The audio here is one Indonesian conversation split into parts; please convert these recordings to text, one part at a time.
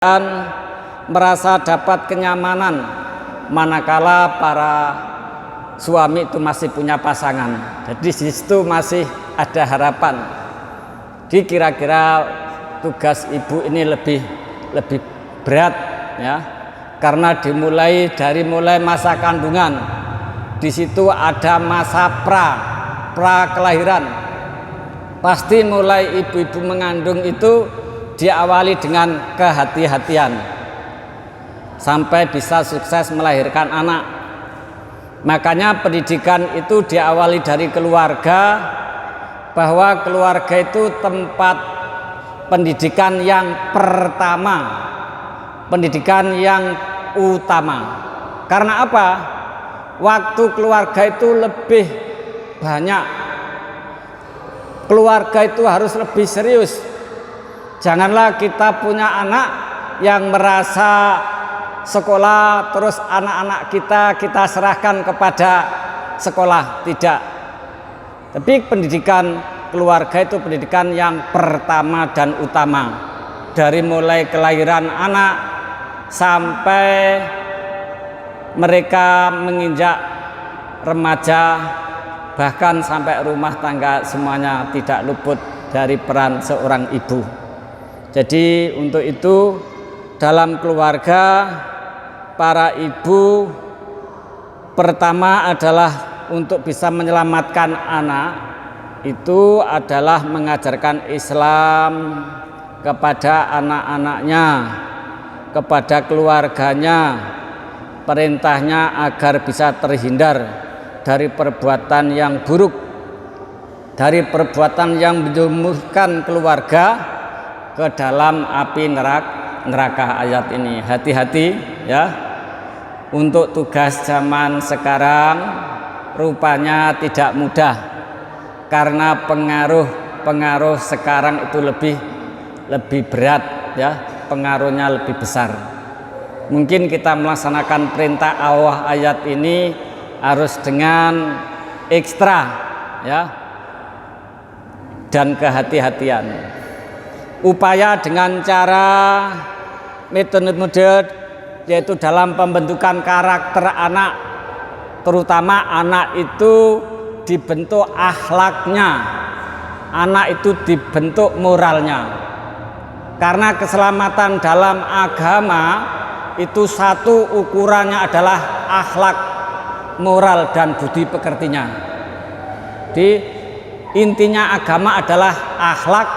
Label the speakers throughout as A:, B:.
A: dan merasa dapat kenyamanan manakala para suami itu masih punya pasangan. Jadi di situ masih ada harapan. Di kira-kira tugas ibu ini lebih berat ya, karena dimulai dari masa kandungan. Di situ ada masa pra kelahiran. Pasti mulai ibu-ibu mengandung itu diawali dengan kehati-hatian sampai bisa sukses melahirkan anak. Makanya pendidikan itu diawali dari keluarga, bahwa keluarga itu tempat pendidikan yang pertama, pendidikan yang utama. Karena apa? Waktu keluarga itu lebih banyak, keluarga itu harus lebih serius. Janganlah kita punya anak yang merasa sekolah terus anak-anak kita serahkan kepada sekolah, tidak. Tapi pendidikan keluarga itu pendidikan yang pertama dan utama, dari mulai kelahiran anak sampai mereka menginjak remaja, bahkan sampai rumah tangga, semuanya tidak luput dari peran seorang ibu. Jadi untuk itu dalam keluarga para ibu pertama adalah untuk bisa menyelamatkan anak, itu adalah mengajarkan Islam kepada anak-anaknya, kepada keluarganya, perintahnya agar bisa terhindar dari perbuatan yang buruk, dari perbuatan yang menjerumuskan keluarga ke dalam api neraka. Ayat ini hati-hati ya. Untuk tugas zaman sekarang rupanya tidak mudah, karena pengaruh sekarang itu lebih berat ya, pengaruhnya lebih besar. Mungkin kita melaksanakan perintah Allah ayat ini harus dengan ekstra ya, dan kehati-hatian. Upaya dengan cara metode yaitu dalam pembentukan karakter anak, terutama anak itu dibentuk akhlaknya, anak itu dibentuk moralnya. Karena keselamatan dalam agama itu satu ukurannya adalah akhlak, moral dan budi pekertinya. Jadi intinya agama adalah akhlak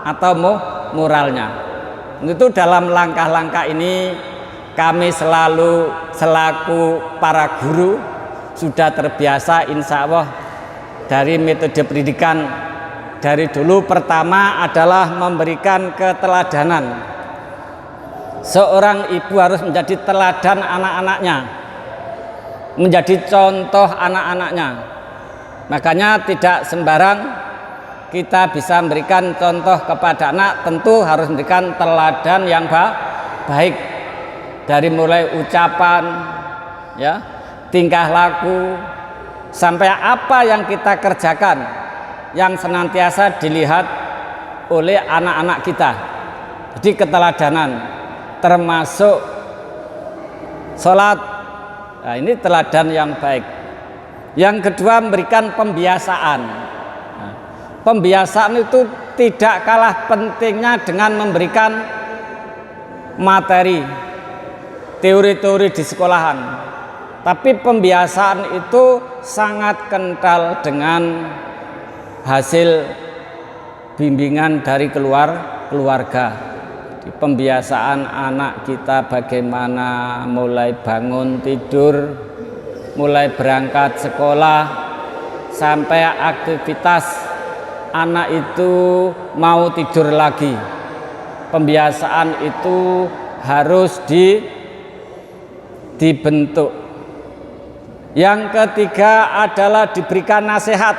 A: atau moralnya. Itu dalam langkah-langkah ini kami selaku para guru sudah terbiasa, insya Allah, dari metode pendidikan dari dulu. Pertama adalah memberikan keteladanan. Seorang ibu harus menjadi teladan anak-anaknya, menjadi contoh anak-anaknya. Makanya tidak sembarang kita bisa memberikan contoh kepada anak, tentu harus memberikan teladan yang baik, dari mulai ucapan ya, tingkah laku, sampai apa yang kita kerjakan yang senantiasa dilihat oleh anak-anak kita. Jadi keteladanan termasuk sholat, nah, ini teladan yang baik. Yang kedua, memberikan pembiasaan. Pembiasaan itu tidak kalah pentingnya dengan memberikan materi, teori-teori di sekolahan. Tapi pembiasaan itu sangat kental dengan hasil bimbingan dari keluarga. Di pembiasaan anak kita bagaimana mulai bangun tidur, mulai berangkat sekolah, sampai aktivitas anak itu mau tidur lagi. Pembiasaan itu harus dibentuk. Yang ketiga adalah diberikan nasihat.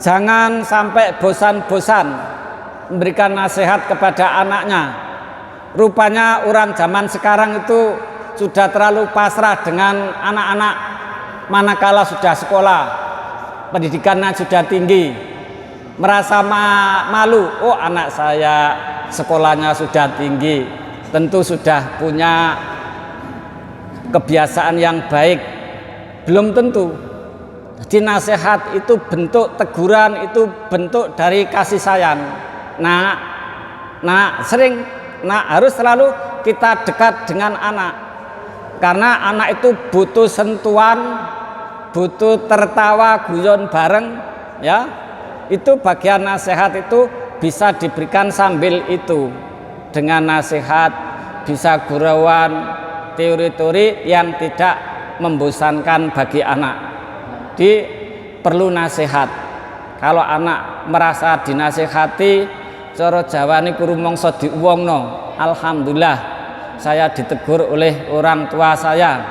A: Jangan sampai bosan-bosan memberikan nasihat kepada anaknya. Rupanya orang zaman sekarang itu sudah terlalu pasrah dengan anak-anak manakala sudah sekolah, pendidikannya sudah tinggi, merasa malu, oh anak saya sekolahnya sudah tinggi, tentu sudah punya kebiasaan yang baik, belum tentu. Jadi nasihat itu bentuk teguran, itu bentuk dari kasih sayang. Harus selalu kita dekat dengan anak, karena anak itu butuh sentuhan, butuh tertawa guyon bareng, ya. Itu bagian nasihat itu bisa diberikan sambil itu, dengan nasihat bisa gurauan, teori-teori yang tidak membosankan bagi anak. Jadi perlu nasihat. Kalau anak merasa dinasihati, cara Jawa niku rumangsa diuwongno, alhamdulillah saya ditegur oleh orang tua saya,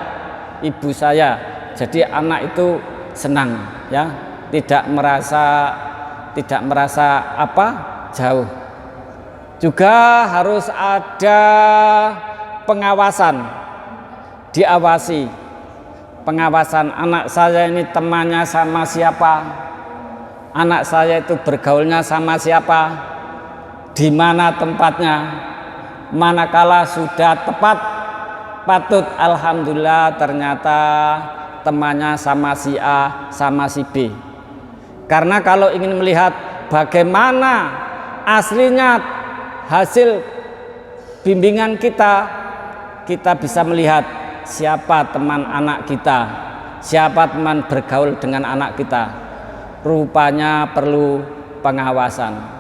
A: ibu saya. Jadi anak itu senang, ya, tidak merasa jauh. Juga harus ada pengawasan, diawasi. Pengawasan anak saya ini temannya sama siapa, anak saya itu bergaulnya sama siapa, di mana tempatnya. Manakala sudah tepat, patut alhamdulillah ternyata temannya sama si A, sama si B. Karena kalau ingin melihat bagaimana aslinya hasil bimbingan kita bisa melihat siapa teman anak kita, siapa teman bergaul dengan anak kita. Rupanya perlu pengawasan.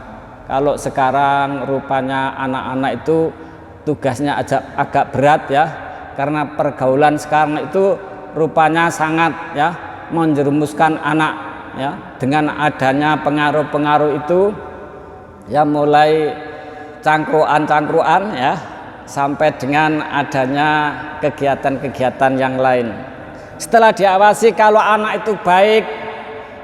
A: Kalau sekarang rupanya anak-anak itu tugasnya agak berat, ya, karena pergaulan sekarang itu rupanya sangat, ya, menjerumuskan anak, ya, dengan adanya pengaruh-pengaruh itu, ya, mulai cangkruan, ya, sampai dengan adanya kegiatan-kegiatan yang lain. Setelah diawasi, kalau anak itu baik,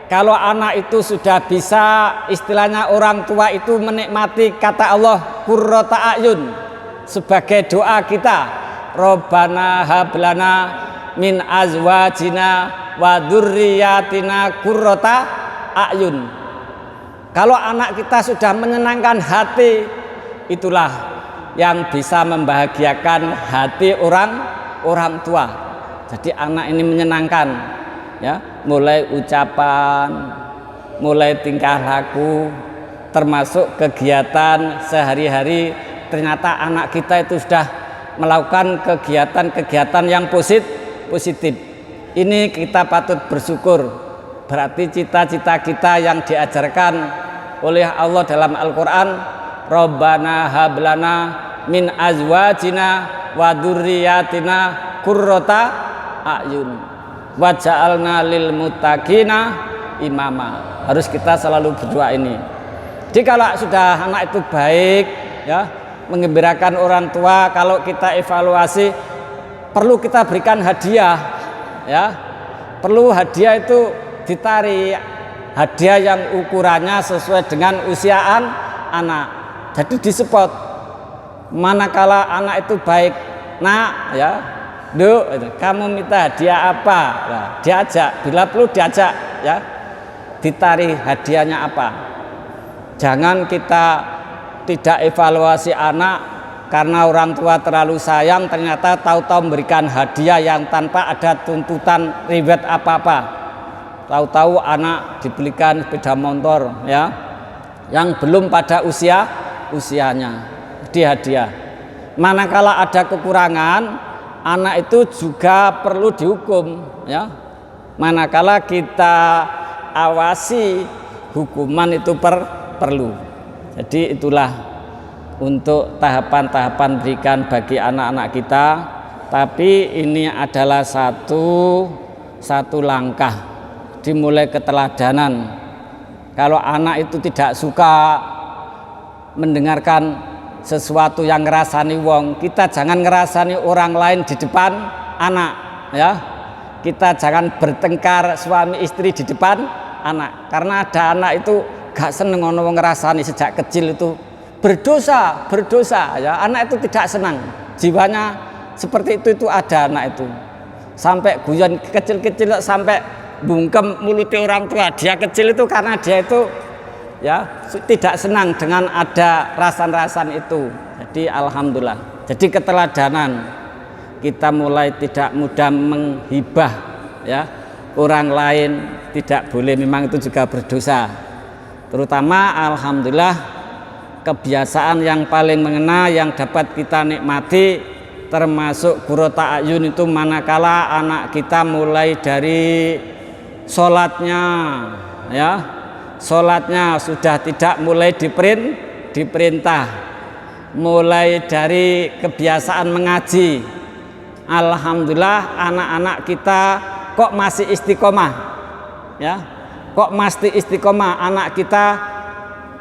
A: kalau anak itu sudah bisa, istilahnya orang tua itu menikmati kata Allah qurrata a'yun sebagai doa kita, Robbana hablana min azwajina wa dzurriyyatina qurrata a'yun. Kalau anak kita sudah menyenangkan hati, itulah yang bisa membahagiakan hati orang tua. Jadi anak ini menyenangkan, ya, mulai ucapan, mulai tingkah laku, termasuk kegiatan sehari-hari. Ternyata anak kita itu sudah melakukan kegiatan-kegiatan yang positif. Ini kita patut bersyukur. Berarti cita-cita kita yang diajarkan oleh Allah dalam Al-Quran, Robbana hablana min azwajina wa dzurriyyatina qurrata a'yun waj'alna lil muttaqina imama. Harus kita selalu berdoa ini. Jadi kalau sudah anak itu baik, ya, menggembirakan orang tua, kalau kita evaluasi perlu kita berikan hadiah, ya. Perlu hadiah itu ditarik, hadiah yang ukurannya sesuai dengan usiaan anak. Jadi disupport. Manakala anak itu baik, nak, ya, Duk, kamu minta hadiah apa? Nah, diajak, bila perlu diajak, ya, ditarik hadiahnya apa. Jangan kita tidak evaluasi anak karena orang tua terlalu sayang, ternyata tahu-tahu memberikan hadiah yang tanpa ada tuntutan reward apa-apa. Tahu-tahu anak dibelikan sepeda motor, ya, yang belum pada usianya, hadiah. Manakala ada kekurangan, anak itu juga perlu dihukum, ya. Manakala kita awasi, hukuman itu perlu. Jadi itulah untuk tahapan-tahapan berikan bagi anak-anak kita. Tapi ini adalah satu langkah, dimulai keteladanan. Kalau anak itu tidak suka mendengarkan sesuatu yang ngerasani wong, kita jangan ngerasani orang lain di depan anak, ya. Kita jangan bertengkar suami istri di depan anak, karena ada anak itu gak seneng ono wong ngerasani sejak kecil itu berdosa, ya. Anak itu tidak senang, jiwanya seperti itu ada anak itu. Sampai guyon kecil-kecil sampai bungkem mulutnya orang tua, dia kecil itu karena dia itu, ya, tidak senang dengan ada rasan-rasan itu. Jadi alhamdulillah. Jadi keteladanan kita mulai tidak mudah menghibah ya orang lain, tidak boleh, memang itu juga berdosa. Terutama alhamdulillah kebiasaan yang paling mengena yang dapat kita nikmati termasuk qurrata ayun itu manakala anak kita mulai dari sholatnya ya, sholatnya sudah tidak mulai diperintah, mulai dari kebiasaan mengaji. Alhamdulillah anak-anak kita kok masih istiqomah ya, kok masih istiqomah anak kita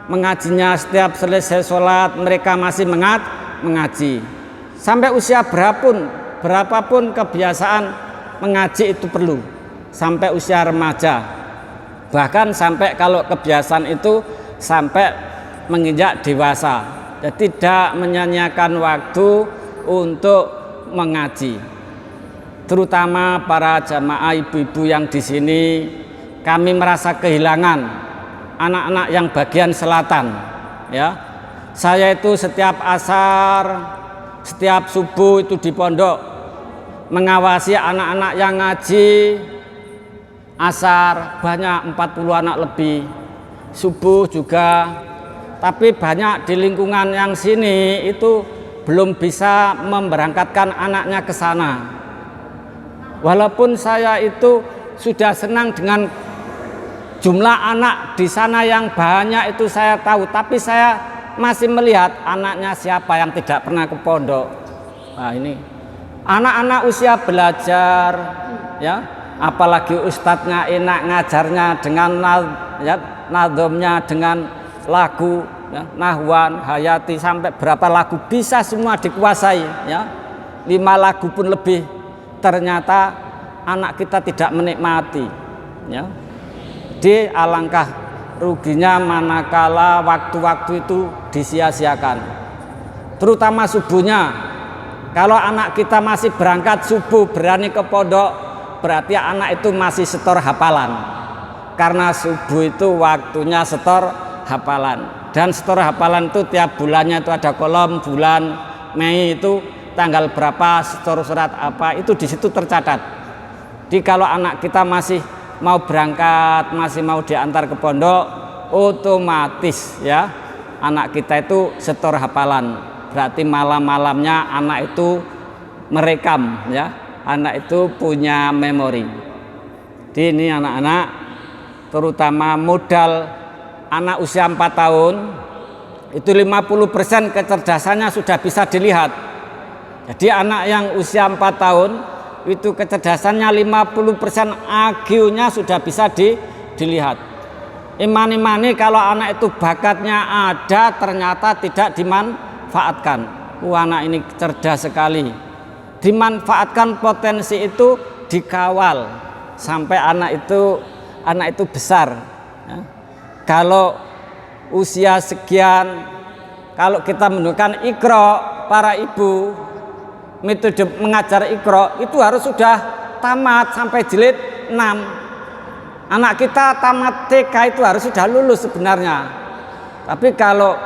A: mengajinya. Setiap selesai sholat mereka masih mengaji sampai usia berapapun kebiasaan mengaji itu perlu, sampai usia remaja, bahkan sampai kalau kebiasaan itu sampai menginjak dewasa. Jadi tidak menyanyiakan waktu untuk mengaji. Terutama para jamaah ibu-ibu yang di sini, kami merasa kehilangan anak-anak yang bagian selatan ya. Saya itu setiap asar, setiap subuh itu di pondok mengawasi anak-anak yang ngaji. Asar banyak 40 anak lebih, subuh juga, tapi banyak di lingkungan yang sini itu belum bisa memberangkatkan anaknya ke sana. Walaupun saya itu sudah senang dengan jumlah anak di sana yang banyak itu saya tahu, tapi saya masih melihat anaknya siapa yang tidak pernah ke pondok. Nah, ini anak-anak usia belajar ya, apalagi ustadznya enak ngajarnya dengan nadhomnya, dengan lagu ya, nahwan, hayati, sampai berapa lagu bisa semua dikuasai ya, 5 lagu pun lebih. Ternyata anak kita tidak menikmati ya. Jadi alangkah ruginya manakala waktu-waktu itu disia-siakan, terutama subuhnya. Kalau anak kita masih berangkat subuh berani ke pondok, berarti anak itu masih setor hafalan, karena subuh itu waktunya setor hafalan. Dan setor hafalan itu tiap bulannya itu ada kolom, bulan Mei itu tanggal berapa setor surat apa, itu di situ tercatat. Jadi kalau anak kita masih mau berangkat, masih mau diantar ke pondok, otomatis ya anak kita itu setor hafalan. Berarti malam-malamnya anak itu merekam ya, anak itu punya memori. Jadi ini anak-anak, terutama modal anak usia 4 tahun itu 50% kecerdasannya sudah bisa dilihat. Jadi anak yang usia 4 tahun itu kecerdasannya 50% IQ-nya sudah bisa dilihat. Imani-mani kalau anak itu bakatnya ada ternyata tidak dimanfaatkan. Anak ini cerdas sekali. Dimanfaatkan potensi itu, dikawal sampai anak itu besar. Ya. Kalau usia sekian, kalau kita menunjukkan Iqra, para ibu metode mengajar Iqra itu harus sudah tamat sampai jilid 6. Anak kita tamat TK itu harus sudah lulus sebenarnya. Tapi kalau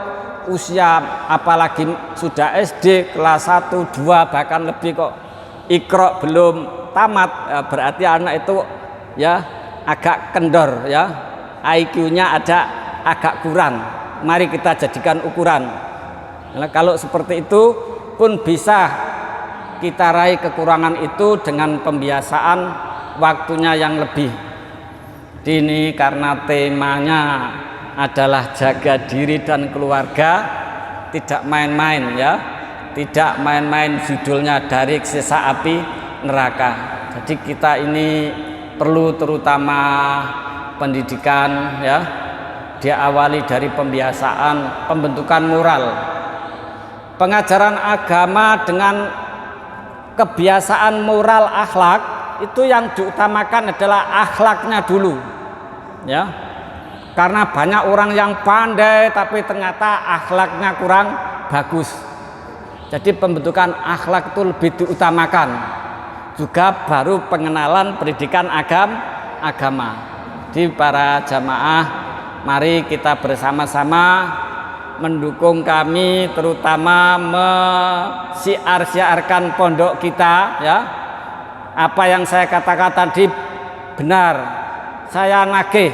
A: usia apalagi sudah SD kelas 1, 2 bahkan lebih kok Iqra belum tamat, ya berarti anak itu ya agak kendor ya. IQ-nya agak kurang. Mari kita jadikan ukuran. Nah, kalau seperti itu pun bisa kita raih kekurangan itu dengan pembiasaan waktunya yang lebih. Ini karena temanya adalah jaga diri dan keluarga, tidak main-main ya, tidak main-main judulnya dari siksa api neraka. Jadi kita ini perlu terutama pendidikan ya, diawali dari pembiasaan pembentukan moral, pengajaran agama dengan kebiasaan moral akhlak. Itu yang diutamakan adalah akhlaknya dulu ya, karena banyak orang yang pandai tapi ternyata akhlaknya kurang bagus. Jadi pembentukan akhlak itu lebih diutamakan, juga baru pengenalan pendidikan agama. Di para jamaah mari kita bersama-sama mendukung kami, terutama mensiar-siarkan pondok kita, ya. Apa yang saya katakan tadi benar, saya nagih,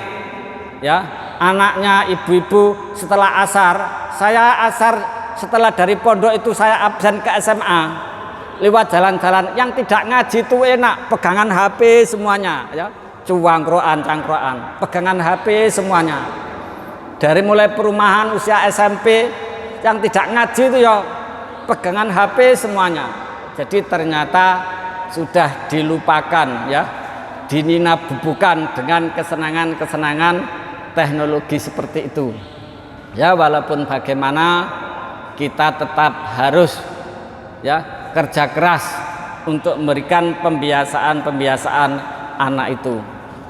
A: ya, anaknya ibu-ibu setelah asar, saya asar setelah dari pondok itu saya absen ke SMA, lewat jalan-jalan yang tidak ngaji itu enak, pegangan HP semuanya, ya, cuangkroan, cangkroan, pegangan HP semuanya. Dari mulai perumahan usia SMP yang tidak ngaji itu ya pegangan HP semuanya. Jadi ternyata sudah dilupakan, ya, dinina bubukan dengan kesenangan-kesenangan teknologi seperti itu. Ya, walaupun bagaimana kita tetap harus, ya, kerja keras untuk memberikan pembiasaan anak itu,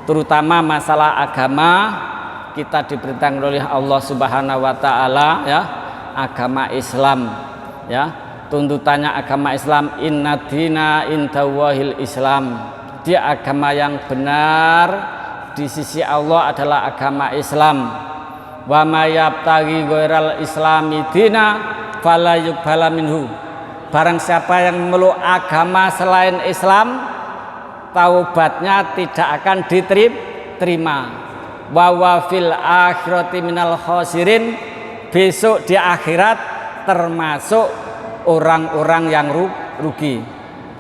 A: terutama masalah agama. Kita diperintahkan oleh Allah Subhanahu wa taala, ya, agama Islam, ya. Tuntutannya agama Islam, inna dina indallahil Islam. Dia agama yang benar di sisi Allah adalah agama Islam. Wa may yabtaghi ghairal islami dina fala yuqbala minhu. Barang siapa yang memeluk agama selain Islam, taubatnya tidak akan diterima. Wa wa fil akhirati minal khosirin. Besok di akhirat termasuk orang-orang yang rugi.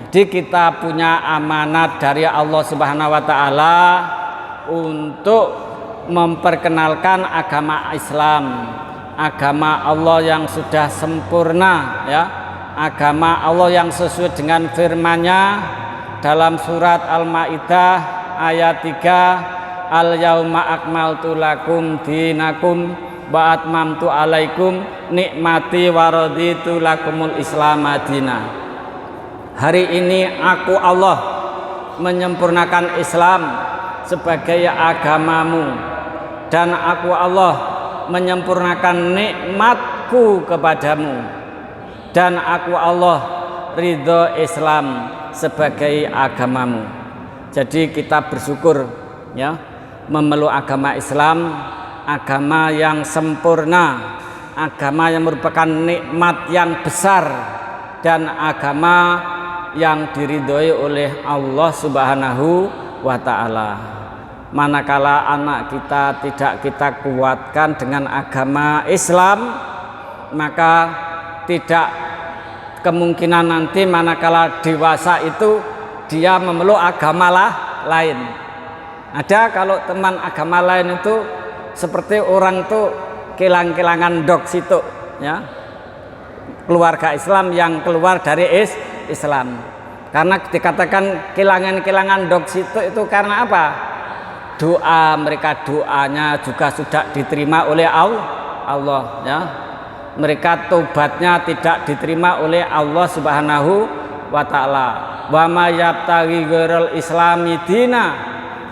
A: Jadi kita punya amanat dari Allah Subhanahu wa taala untuk memperkenalkan agama Islam, agama Allah yang sudah sempurna, ya, agama Allah yang sesuai dengan firman-Nya dalam surat Al-Maidah ayat 3, al-yauma akmaltu lakum dinakum wa atmamtu alaikum nikmati wa raditu lakumul Islam madina. Hari ini aku Allah menyempurnakan Islam sebagai agamamu, dan aku Allah menyempurnakan nikmatku kepadamu, dan aku Allah ridho Islam sebagai agamamu. Jadi kita bersyukur, ya, memeluk agama Islam, agama yang sempurna, agama yang merupakan nikmat yang besar, dan agama yang diridhoi oleh Allah Subhanahu wa ta'ala. Manakala anak kita tidak kita kuatkan dengan agama Islam, maka tidak kemungkinan nanti manakala dewasa itu dia memeluk agama lain. Ada kalau teman agama lain itu seperti orang tuh kilang-kilangan dok situ, ya, keluarga Islam yang keluar dari Islam. Karena dikatakan kilangan-kilangan dok situ itu karena apa? Doa mereka, doanya juga sudah diterima oleh Allah, ya. Mereka tobatnya tidak diterima oleh Allah Subhanahu wa ta'ala. Wa may yabtaghi ghairal islami dina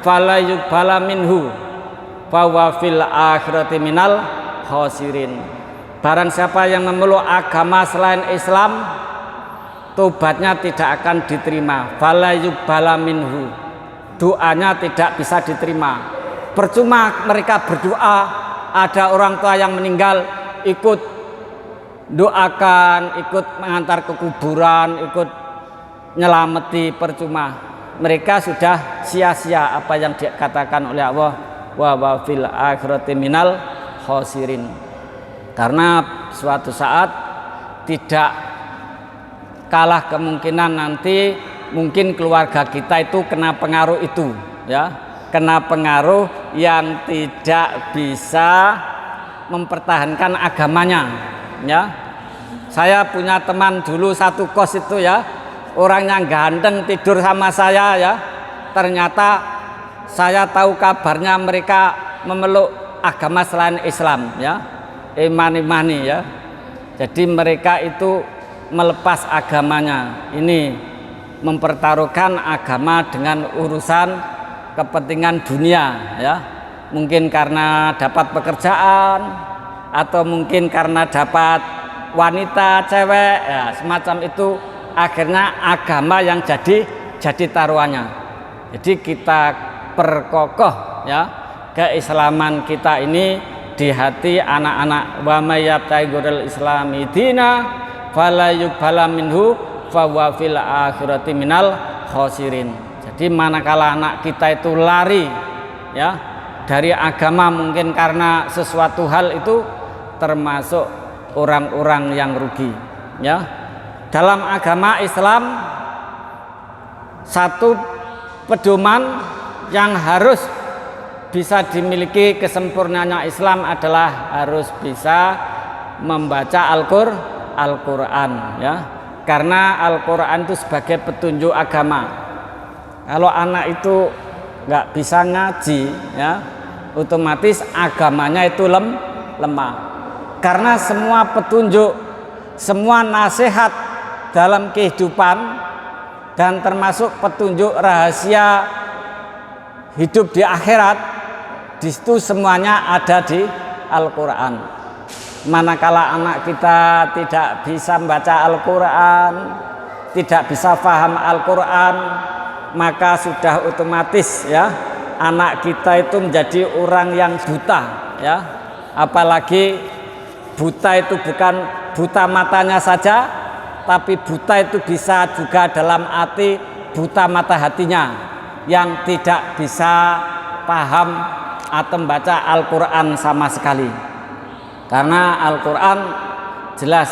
A: fala yuqbala minhu fawa fil akhirati minal khosirin. Barang siapa yang memeluk agama selain Islam, tobatnya tidak akan diterima. Fala yuqbala minhu, doanya tidak bisa diterima. Percuma mereka berdoa, ada orang tua yang meninggal ikut doakan, ikut mengantar ke kuburan, ikut nyelameti, percuma. Mereka sudah sia-sia apa yang dikatakan oleh Allah, wa fil akhirati minal khosirin. Karena suatu saat tidak kalah kemungkinan nanti mungkin keluarga kita itu kena pengaruh itu, ya, kena pengaruh yang tidak bisa mempertahankan agamanya, ya. Saya punya teman dulu satu kos itu, ya, orangnya ganteng tidur sama saya, ya. Ternyata saya tahu kabarnya mereka memeluk agama selain Islam, ya, imani, ya. Jadi mereka itu melepas agamanya, ini mempertaruhkan agama dengan urusan kepentingan dunia, ya. Mungkin karena dapat pekerjaan, atau mungkin karena dapat wanita, cewek, ya, semacam itu. Akhirnya agama yang jadi taruhannya. Jadi kita perkokoh, ya, keislaman kita ini di hati anak-anak. Wa may yabtaghi ghairal islami dina fala yuqbala minhu fa huwa fil akhirati minal khosirin. Jadi manakala anak kita itu lari ya dari agama mungkin karena sesuatu hal itu, termasuk orang-orang yang rugi ya. Dalam agama Islam satu pedoman yang harus bisa dimiliki kesempurnaannya Islam adalah harus bisa membaca Al-Quran ya, karena Al-Quran itu sebagai petunjuk agama. Kalau anak itu nggak bisa ngaji ya, otomatis agamanya itu lemah, karena semua petunjuk, semua nasihat dalam kehidupan dan termasuk petunjuk rahasia hidup di akhirat, di situ semuanya ada di Al-Quran. Manakala anak kita tidak bisa membaca Al-Quran, tidak bisa paham Al-Quran, maka sudah otomatis ya anak kita itu menjadi orang yang buta ya. Apalagi buta itu bukan buta matanya saja, tapi buta itu bisa juga dalam arti buta mata hatinya, yang tidak bisa paham atau membaca Al-Quran sama sekali. Karena Al-Quran jelas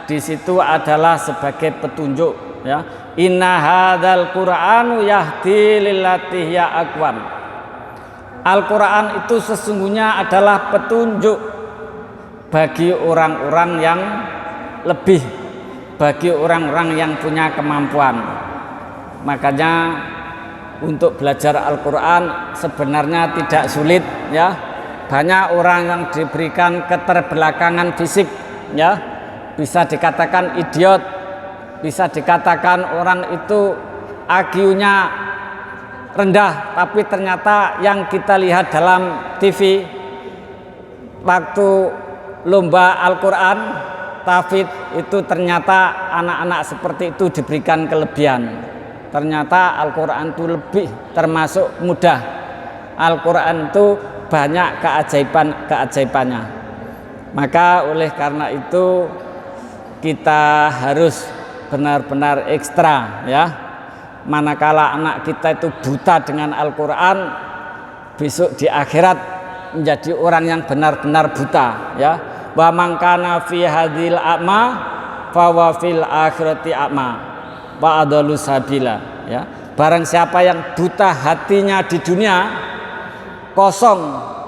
A: di situ adalah sebagai petunjuk ya. Inna hadzal Qur'anu yahdi lillati hiya aqwam. Al-Quran itu sesungguhnya adalah petunjuk bagi orang-orang yang lebih, bagi orang-orang yang punya kemampuan. Makanya untuk belajar Al-Quran sebenarnya tidak sulit ya. Banyak orang yang diberikan keterbelakangan fisik ya, bisa dikatakan idiot, bisa dikatakan orang itu IQ-nya rendah, tapi ternyata yang kita lihat dalam TV waktu lomba Al-Quran tahfidz itu ternyata anak-anak seperti itu diberikan kelebihan. Ternyata Al-Quran itu lebih termasuk mudah. Al-Quran itu banyak keajaibannya. Maka oleh karena itu kita harus benar-benar ekstra ya. Manakala anak kita itu buta dengan Al-Quran, besok di akhirat menjadi orang yang benar-benar buta ya. Wa man kana fi hadhil a'ma fa wa fil akhirati a'ma wa adallu sabila ya. Barang siapa yang buta hatinya di dunia, kosong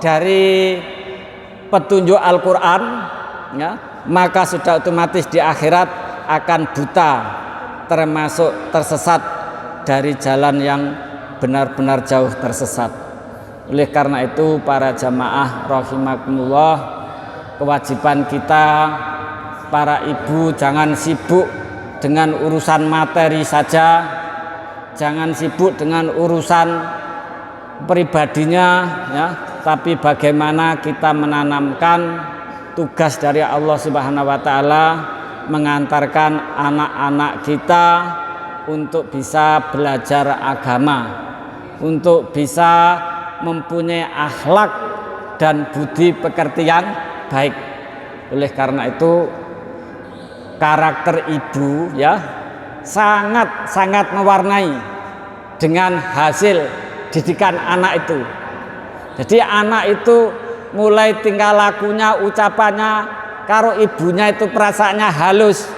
A: dari petunjuk Al-Quran ya, maka sudah otomatis di akhirat akan buta, termasuk tersesat dari jalan yang benar-benar jauh tersesat. Oleh karena itu para jamaah rahimakumullah, kewajiban kita para ibu jangan sibuk dengan urusan materi saja, jangan sibuk dengan urusan pribadinya ya, tapi bagaimana kita menanamkan tugas dari Allah Subhanahu wa taala mengantarkan anak-anak kita untuk bisa belajar agama, untuk bisa mempunyai akhlak dan budi pekerti yang baik. Oleh karena itu karakter ibu ya sangat mewarnai dengan hasil didikan anak itu. Jadi anak itu mulai tingkah lakunya, ucapannya, karo ibunya itu perasaannya halus.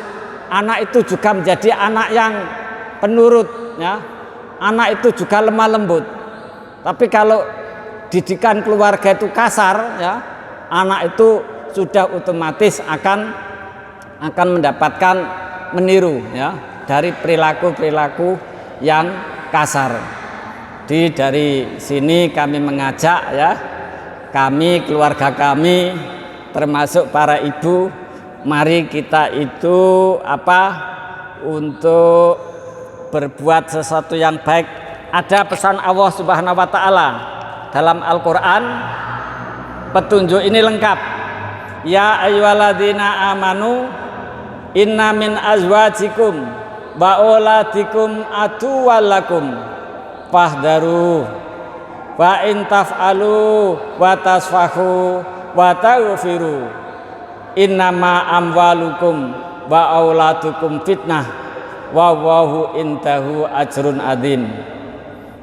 A: Anak itu juga menjadi anak yang penurut ya. Anak itu juga lemah lembut. Tapi kalau didikan keluarga itu kasar ya, anak itu sudah otomatis akan mendapatkan meniru ya dari perilaku-perilaku yang kasar. Dari sini kami mengajak ya, kami keluarga kami termasuk para ibu, mari kita itu untuk berbuat sesuatu yang baik. Ada pesan Allah Subhanahu wa taala dalam Al-Qur'an, petunjuk ini lengkap. Ya ayyuhalladzina amanu inna min azwajikum wa auladikum atuwalakum fahdaru wa in taf'alu wa tasfahu wa taghfiru innama amwalukum wa auladukum fitnah wa wallahu indahu ajrun adzim.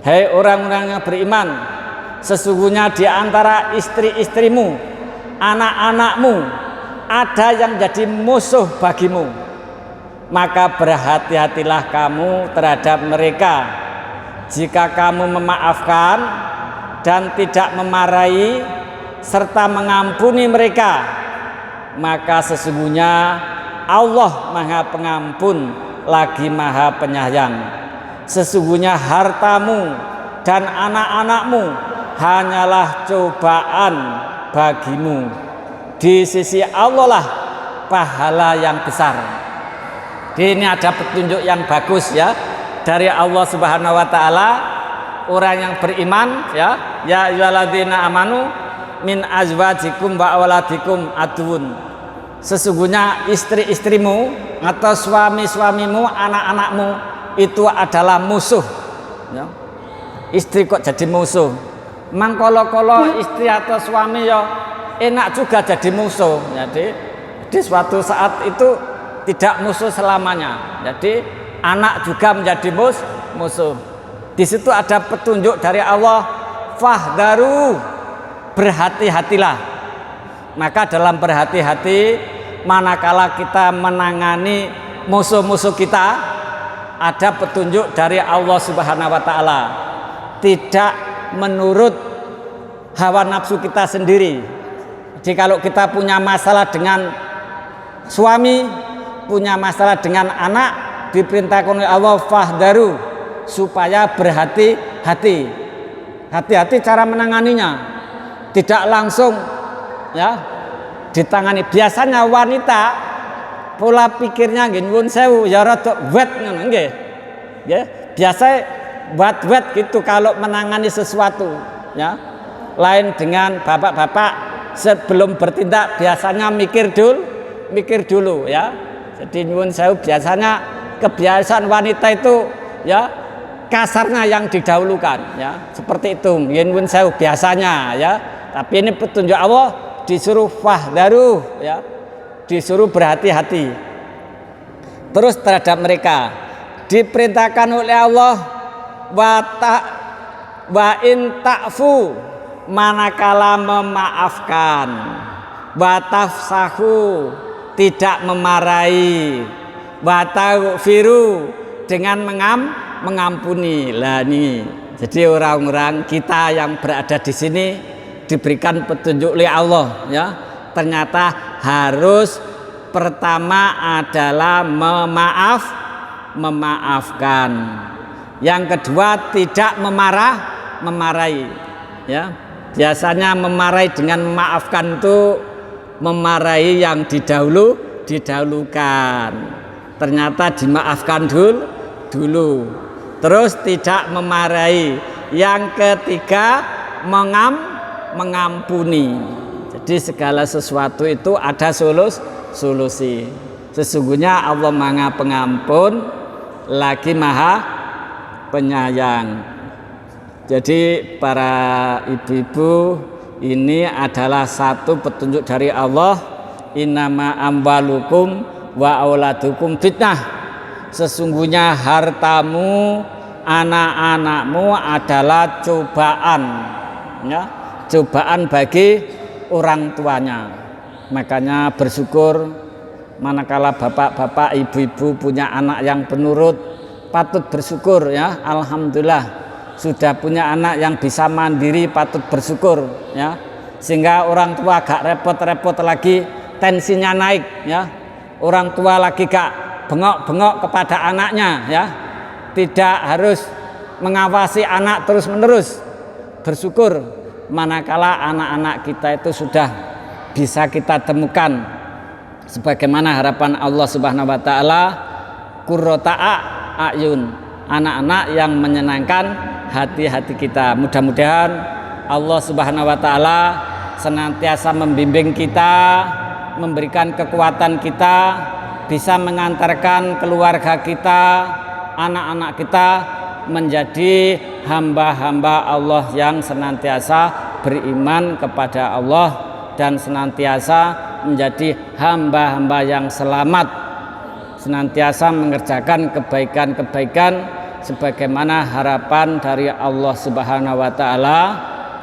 A: Hai orang-orang yang beriman, sesungguhnya di antara istri-istrimu, anak-anakmu ada yang jadi musuh bagimu, maka berhati-hatilah kamu terhadap mereka. Jika kamu memaafkan dan tidak memarahi serta mengampuni mereka, maka sesungguhnya Allah Maha Pengampun lagi Maha Penyayang. Sesungguhnya hartamu dan anak-anakmu hanyalah cobaan bagimu. Di sisi Allah lah pahala yang besar. Ini ada petunjuk yang bagus ya dari Allah Subhanahu wa taala. Orang yang beriman ya ayyuhalladzina amanu min azwajikum wa auladikum aduun. Sesungguhnya istri-istrimu atau suami-suamimu, anak-anakmu itu adalah musuh ya. Istri kok jadi musuh? Mangkolo-kolo istri atau suami ya enak juga jadi musuh. Jadi di suatu saat itu tidak musuh selamanya. Jadi anak juga menjadi musuh. Di situ ada petunjuk dari Allah, fahdaru, berhati-hatilah. Maka dalam berhati-hati, manakala kita menangani musuh-musuh kita, ada petunjuk dari Allah Subhanahu wa taala. Tidak menurut hawa nafsu kita sendiri. Jadi kalau kita punya masalah dengan suami, punya masalah dengan anak, diperintahkan oleh Allah fahdaru, supaya berhati-hati. Hati-hati cara menanganinya. Tidak langsung ya ditangani. Biasanya wanita pola pikirnya nggih nyuwun sewu ya rada wet ngono nggih. Nggih, biasa wet gitu kalau menangani sesuatu ya. Lain dengan bapak-bapak sebelum bertindak biasanya mikir dulu ya. Jadi nyuwun sewu biasanya kebiasaan wanita itu ya kasarnya yang didahulukan ya. Seperti itu nyuwun sewu biasanya ya. Tapi ini petunjuk Allah, disuruh fahdaru ya. Disuruh berhati-hati. Terus terhadap mereka diperintahkan oleh Allah wa in ta'fu, manakala memaafkan, wa tafsahu, tidak memarahi, wa taghfiru, dengan mengampuni. Lah ini jadi orang-orang kita yang berada di sini diberikan petunjuk oleh Allah ya. Ternyata harus pertama adalah memaafkan. Yang kedua tidak memarahi ya. Biasanya memarahi dengan memaafkan itu memarahi yang didahulukan. Ternyata dimaafkan dulu. Terus tidak memarahi. Yang ketiga mengampuni. Jadi segala sesuatu itu ada solusi. Sesungguhnya Allah Maha Pengampun lagi Maha Penyayang. Jadi para ibu-ibu, ini adalah satu petunjuk dari Allah, innama amwalukum wa auladukum fitnah. Sesungguhnya hartamu, anak-anakmu adalah cobaan ya, cobaan bagi orang tuanya. Makanya bersyukur manakala bapak-bapak, ibu-ibu punya anak yang penurut, patut bersyukur ya. Alhamdulillah sudah punya anak yang bisa mandiri, patut bersyukur ya. Sehingga orang tua gak repot-repot lagi, tensinya naik ya. Orang tua lagi gak bengok-bengok kepada anaknya ya. Tidak harus mengawasi anak terus-menerus. Bersyukur manakala anak-anak kita itu sudah bisa kita temukan sebagaimana harapan Allah Subhanahu wa taala, qurrata a'yun, anak-anak yang menyenangkan hati-hati kita. Mudah-mudahan Allah Subhanahu wa taala senantiasa membimbing kita, memberikan kekuatan kita, bisa mengantarkan keluarga kita, anak-anak kita menjadi hamba-hamba Allah yang senantiasa beriman kepada Allah dan senantiasa menjadi hamba-hamba yang selamat, senantiasa mengerjakan kebaikan-kebaikan sebagaimana harapan dari Allah Subhanahu wa taala,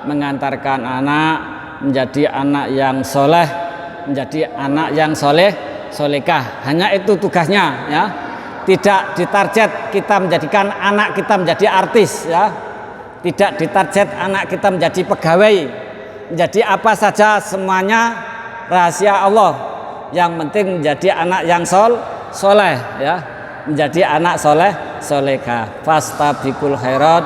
A: mengantarkan anak menjadi anak yang soleh, menjadi anak yang solehah. Hanya itu tugasnya, ya. Tidak ditarget kita menjadikan anak kita menjadi artis, ya. Tidak ditarget anak kita menjadi pegawai, menjadi apa saja, semuanya rahasia Allah. Yang penting menjadi anak yang soleh, ya, menjadi anak solehah. Fastabiqul khairat.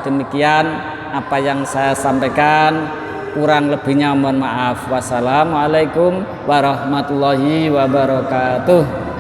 A: Demikian apa yang saya sampaikan, kurang lebihnya mohon maaf. Wassalamualaikum warahmatullahi wabarakatuh.